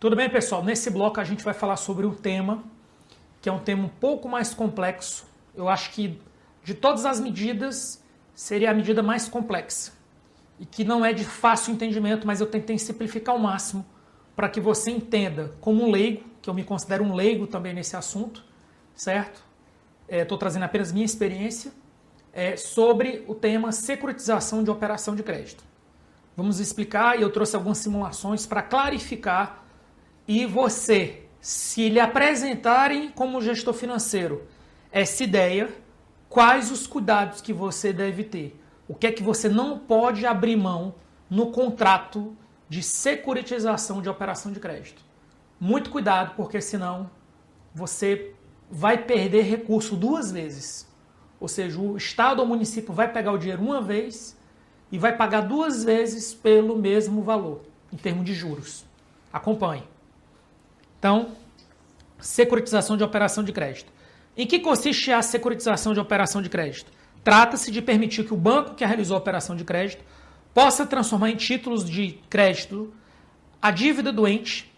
Tudo bem, pessoal? Nesse bloco a gente vai falar sobre um tema que é um tema um pouco mais complexo. Eu acho que de todas as medidas seria a medida mais complexa e que não é de fácil entendimento, mas eu tentei simplificar ao máximo para que você entenda como um leigo, que eu me considero um leigo também nesse assunto, certo? Estou trazendo apenas minha experiência sobre o tema securitização de operação de crédito. Vamos explicar e eu trouxe algumas simulações para clarificar e você, se lhe apresentarem como gestor financeiro essa ideia, quais os cuidados que você deve ter? O que é que você não pode abrir mão no contrato de securitização de operação de crédito? Muito cuidado, porque senão você vai perder recurso duas vezes. Ou seja, o Estado ou o município vai pegar o dinheiro uma vez e vai pagar duas vezes pelo mesmo valor, em termos de juros. Acompanhe. Então, securitização de operação de crédito. Em que consiste a securitização de operação de crédito? Trata-se de permitir que o banco que realizou a operação de crédito possa transformar em títulos de crédito a dívida do ente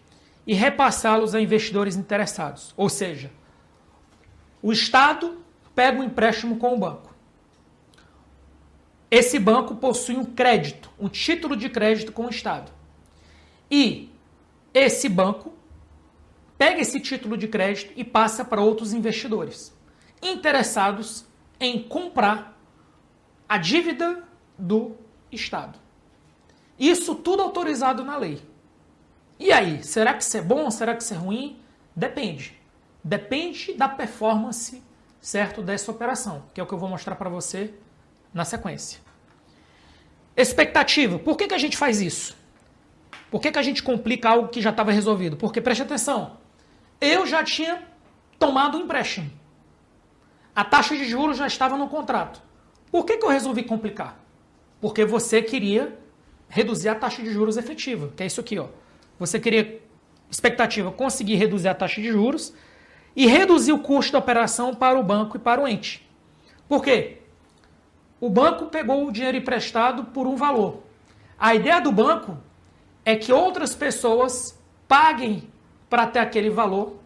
e repassá-los a investidores interessados. Ou seja, o Estado pega um empréstimo com o banco. Esse banco possui um crédito, um título de crédito com o Estado. E esse banco pega esse título de crédito e passa para outros investidores interessados em comprar a dívida do Estado. Isso tudo autorizado na lei. E aí, será que isso é bom? Será que isso é ruim? Depende. Depende da performance, certo, dessa operação, que é o que eu vou mostrar para você na sequência. Expectativa. Por que a gente faz isso? Por que a gente complica algo que já estava resolvido? Porque, preste atenção, eu já tinha tomado um empréstimo. A taxa de juros já estava no contrato. Por que eu resolvi complicar? Porque você queria reduzir a taxa de juros efetiva, que é isso aqui, ó. Você queria, expectativa, conseguir reduzir a taxa de juros e reduzir o custo da operação para o banco e para o ente. Por quê? O banco pegou o dinheiro emprestado por um valor. A ideia do banco é que outras pessoas paguem para ter aquele valor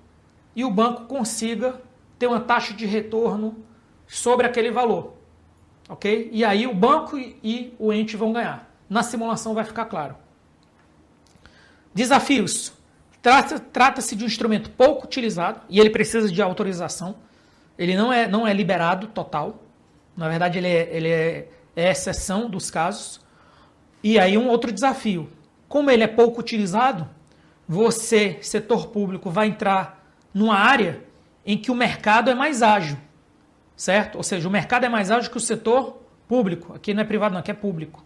e o banco consiga ter uma taxa de retorno sobre aquele valor. Ok? E aí o banco e o ente vão ganhar. Na simulação vai ficar claro. Desafios. Trata-se de um instrumento pouco utilizado e ele precisa de autorização. Ele não é liberado total. Na verdade, ele é exceção dos casos. E aí um outro desafio. Como ele é pouco utilizado, você, setor público, vai entrar numa área em que o mercado é mais ágil, certo? Ou seja, o mercado é mais ágil que o setor público. Aqui não é privado, não, aqui é público.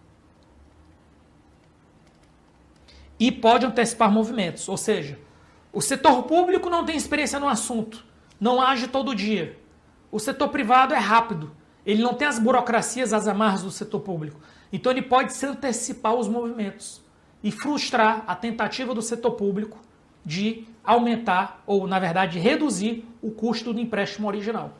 E pode antecipar movimentos. Ou seja, o setor público não tem experiência no assunto, não age todo dia. O setor privado é rápido, ele não tem as burocracias, as amarras do setor público. Então ele pode se antecipar os movimentos e frustrar a tentativa do setor público de aumentar, ou na verdade reduzir o custo do empréstimo original.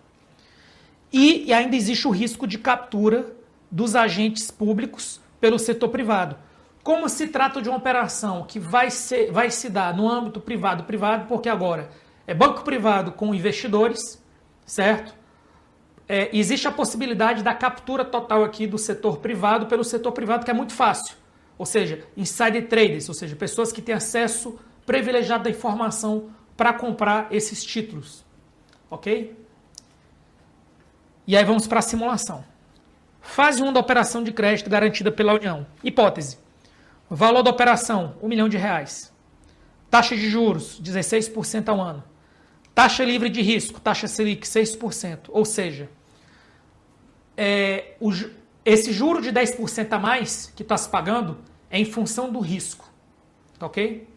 E ainda existe o risco de captura dos agentes públicos pelo setor privado. Como se trata de uma operação que vai se dar no âmbito privado, porque agora é banco privado com investidores, certo? Existe a possibilidade da captura total aqui do setor privado pelo setor privado, que é muito fácil. Ou seja, insider traders, ou seja, pessoas que têm acesso privilegiado da informação para comprar esses títulos. Ok? E aí vamos para a simulação. Fase 1 da operação de crédito garantida pela União. Hipótese. Valor da operação, R$1 milhão. Taxa de juros, 16% ao ano. Taxa livre de risco, taxa Selic, 6%. Ou seja, esse juro de 10% a mais que está se pagando é em função do risco. Ok?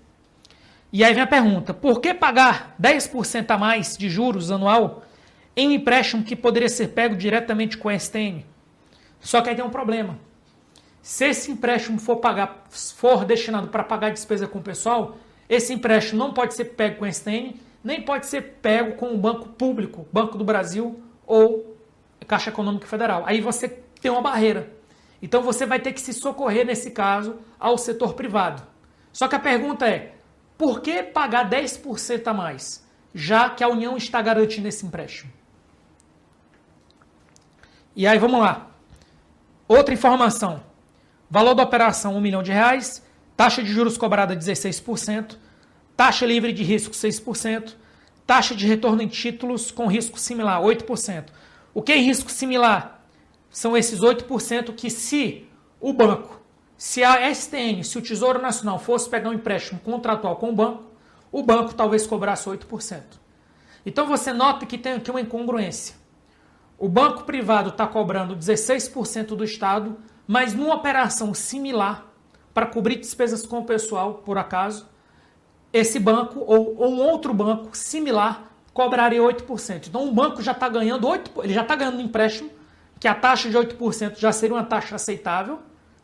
E aí vem a pergunta, por que pagar 10% a mais de juros anual em um empréstimo que poderia ser pego diretamente com a STM? Só que aí tem um problema. Se esse empréstimo for destinado para pagar despesa com o pessoal, esse empréstimo não pode ser pego com a STM, nem pode ser pego com o banco público, Banco do Brasil ou Caixa Econômica Federal. Aí você tem uma barreira. Então você vai ter que se socorrer, nesse caso, ao setor privado. Só que a pergunta é, por que pagar 10% a mais, já que a União está garantindo esse empréstimo? E aí, vamos lá. Outra informação. Valor da operação, R$1 milhão. Taxa de juros cobrada, 16%. Taxa livre de risco, 6%. Taxa de retorno em títulos com risco similar, 8%. O que é risco similar? São esses 8% que se o banco, se a STN, se o Tesouro Nacional fosse pegar um empréstimo contratual com o banco talvez cobrasse 8%. Então você nota que tem aqui uma incongruência. O banco privado está cobrando 16% do Estado, mas numa operação similar, para cobrir despesas com o pessoal, por acaso, esse banco ou um outro banco similar cobraria 8%. Então o banco já está ganhando 8%, ele já está ganhando um empréstimo, que a taxa de 8% já seria uma taxa aceitável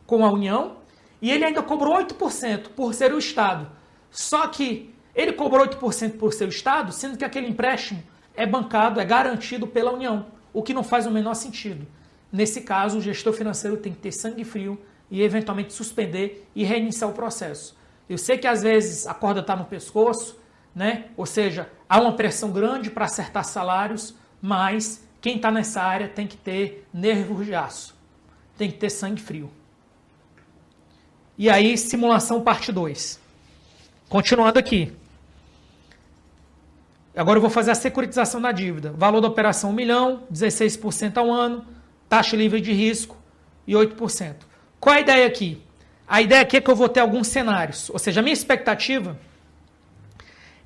com a União, e ele ainda cobrou 8% por ser o Estado. Só que ele cobrou 8% por ser o Estado, sendo que aquele empréstimo é bancado, é garantido pela União, o que não faz o menor sentido. Nesse caso, o gestor financeiro tem que ter sangue frio e eventualmente suspender e reiniciar o processo. Eu sei que às vezes a corda está no pescoço, né? Ou seja, há uma pressão grande para acertar salários, mas quem está nessa área tem que ter nervos de aço, tem que ter sangue frio. E aí, simulação parte 2. Continuando aqui. Agora eu vou fazer a securitização da dívida. Valor da operação, R$1 milhão, 16% ao ano, taxa livre de risco e 8%. Qual é a ideia aqui? A ideia aqui é que eu vou ter alguns cenários. Ou seja, a minha expectativa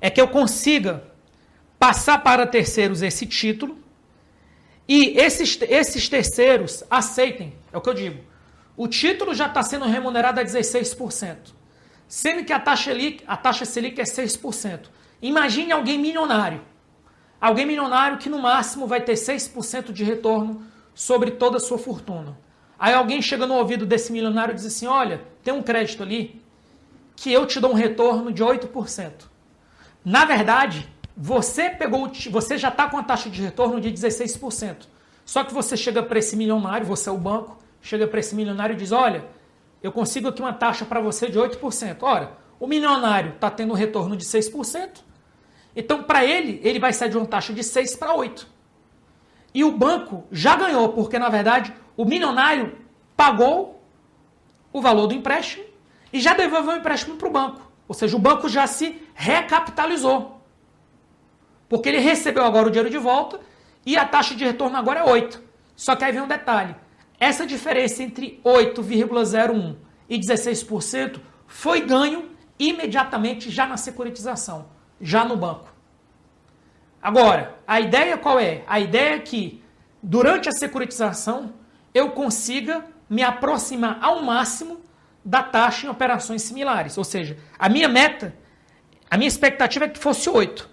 é que eu consiga passar para terceiros esse título e esses terceiros aceitem, é o que eu digo. O título já está sendo remunerado a 16%, sendo que a taxa Selic é 6%. Imagine alguém milionário que no máximo vai ter 6% de retorno sobre toda a sua fortuna. Aí alguém chega no ouvido desse milionário e diz assim, olha, tem um crédito ali que eu te dou um retorno de 8%. Na verdade, você já está com a taxa de retorno de 16%. Só que você chega para esse milionário, você é o banco, chega para esse milionário e diz, olha, eu consigo aqui uma taxa para você de 8%. Ora, o milionário está tendo um retorno de 6%, então para ele vai sair de uma taxa de 6 para 8. E o banco já ganhou, porque na verdade o milionário pagou o valor do empréstimo e já devolveu o empréstimo para o banco. Ou seja, o banco já se recapitalizou. Porque ele recebeu agora o dinheiro de volta e a taxa de retorno agora é 8. Só que aí vem um detalhe. Essa diferença entre 8,01 e 16% foi ganho imediatamente já na securitização, já no banco. Agora, a ideia qual é? A ideia é que durante a securitização eu consiga me aproximar ao máximo da taxa em operações similares. Ou seja, a minha meta, a minha expectativa é que fosse 8.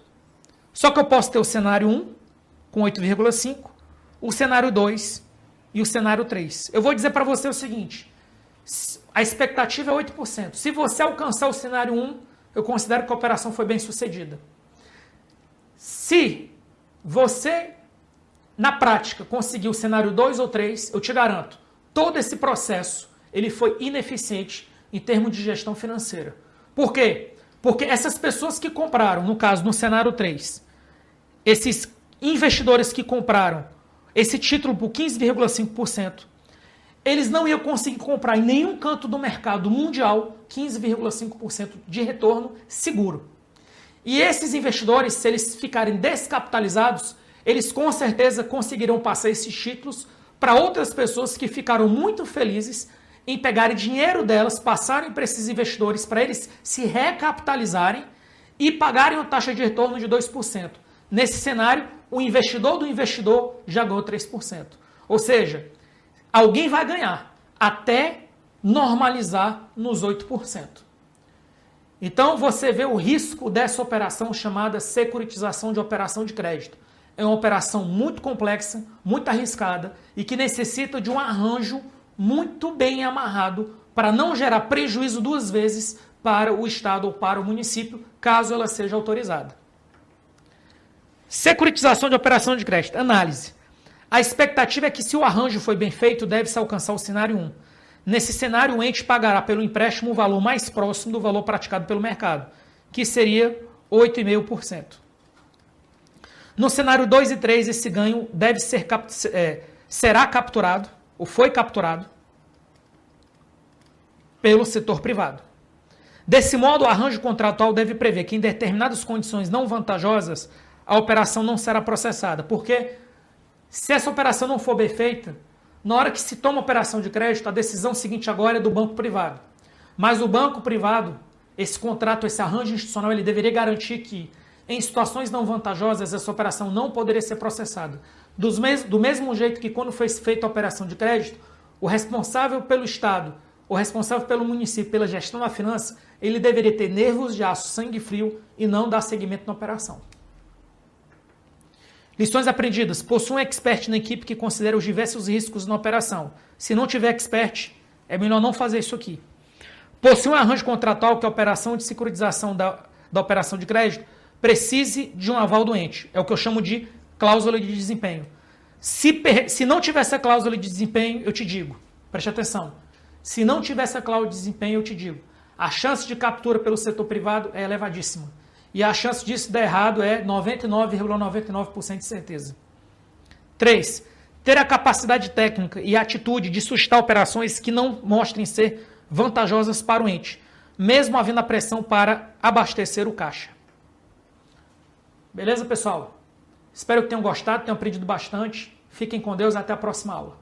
Só que eu posso ter o cenário 1 com 8,5, o cenário 2 e o cenário 3. Eu vou dizer para você o seguinte, a expectativa é 8%. Se você alcançar o cenário 1, eu considero que a operação foi bem sucedida. Se você, na prática, conseguir o cenário 2 ou 3, eu te garanto, todo esse processo ele foi ineficiente em termos de gestão financeira. Por quê? Porque essas pessoas que compraram, no caso, no cenário 3, esses investidores que compraram esse título por 15,5%, eles não iam conseguir comprar em nenhum canto do mercado mundial 15,5% de retorno seguro. E esses investidores, se eles ficarem descapitalizados, eles com certeza conseguirão passar esses títulos para outras pessoas que ficaram muito felizes em pegarem dinheiro delas, passarem para esses investidores para eles se recapitalizarem e pagarem uma taxa de retorno de 2%. Nesse cenário, o investidor do investidor já ganhou 3%. Ou seja, alguém vai ganhar até normalizar nos 8%. Então, você vê o risco dessa operação chamada securitização de operação de crédito. É uma operação muito complexa, muito arriscada e que necessita de um arranjo muito bem amarrado para não gerar prejuízo duas vezes para o Estado ou para o município, caso ela seja autorizada. Securitização de operação de crédito. Análise. A expectativa é que, se o arranjo foi bem feito, deve-se alcançar o cenário 1. Nesse cenário, o ente pagará pelo empréstimo o valor mais próximo do valor praticado pelo mercado. que seria 8,5%. No cenário 2 e 3, esse ganho será capturado, ou foi capturado, pelo setor privado. Desse modo, o arranjo contratual deve prever que, em determinadas condições não vantajosas, a operação não será processada. Porque, se essa operação não for bem feita, na hora que se toma a operação de crédito, a decisão seguinte agora é do banco privado. Mas o banco privado, esse contrato, esse arranjo institucional, ele deveria garantir que, em situações não vantajosas, essa operação não poderia ser processada. Do mesmo jeito que, quando foi feita a operação de crédito, o responsável pelo Estado, o responsável pelo município, pela gestão da finança, ele deveria ter nervos de aço, sangue frio e não dar seguimento na operação. Lições aprendidas. Possui um expert na equipe que considera os diversos riscos na operação. Se não tiver expert, é melhor não fazer isso aqui. Possui um arranjo contratual que a operação de securitização da operação de crédito precise de um aval do ente. É o que eu chamo de cláusula de desempenho. Se não tiver essa cláusula de desempenho, eu te digo, preste atenção, se não tiver essa cláusula de desempenho, eu te digo, a chance de captura pelo setor privado é elevadíssima. E a chance disso dar errado é 99,99% de certeza. 3. Ter a capacidade técnica e a atitude de suscitar operações que não mostrem ser vantajosas para o ente, mesmo havendo a pressão para abastecer o caixa. Beleza, pessoal? Espero que tenham gostado, tenham aprendido bastante. Fiquem com Deus, até a próxima aula.